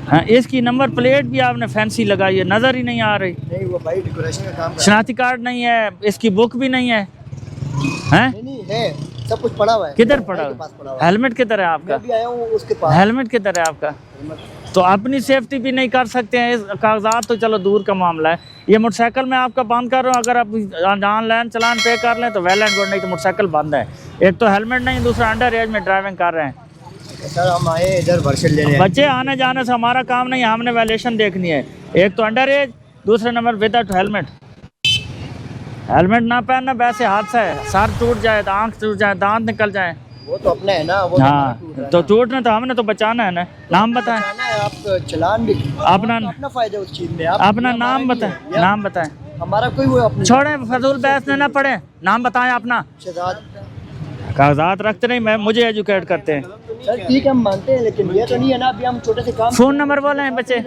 हाँ, इसकी number plate भी आपने फैंसी लगाई है, नज़र ही नहीं आ रही। नहीं वो भाई डेकोरेशन का काम शनाख्ती कार्ड नहीं है, इसकी बुक भी नहीं है, हैं? नहीं है, सब कुछ पड़ा हुआ है। किधर भाई पड़ा के हुआ पास पड़ा है? हुआ है। हेलमेट किधर है आपका? मैं भी आया हूँ उसके पास। हेलमेट किधर है आपका? तो अपनी सेफ्टी भी नहीं कर सकते हैं, इस कागजात तो चलो दूर का मामला है। ये मोटरसाइकिल मैं आपका बंद कर रहा हूँ, अगर आप ऑनलाइन चलान पे कर लें तो वेल एंड गुड, नहीं तो मोटरसाइकिल बंद है। एक तो हेलमेट नहीं, दूसरा अंडर एज में ड्राइविंग कर रहे हैं। सर हम आए इधर वर्षन लेने। बच्चे आने जाने से हमारा काम नहीं है, हमने वैल्यूएशन देखनी है। एक तो अंडर एज, दूसरे नंबर विदाउट हेलमेट। हेलमेट ना पहनना वैसे हादसा है, सर टूट जाए, आंख टूट जाए, दांत निकल जाए। वो तो अपना है ना, वो हाँ, तो टूटना तो हमने तो बचाना है ना। नाम बताएं आप चलान भी अपना, अपना फायदा उस चीज में। आप अपना नाम बताएं, नाम बताएं। हमारा कोई वो अपनी छोड़ें, फजूल बहस में ना पड़े, नाम बताएं अपना। शहजाद। कागजात रखते नहीं, मैं मुझे एजुकेट करते हैं। सर ठीक है हम मानते हैं, लेकिन ये तो नहीं है ना, अभी हम छोटे से काम। फ़ोन नंबर बोलें बच्चे।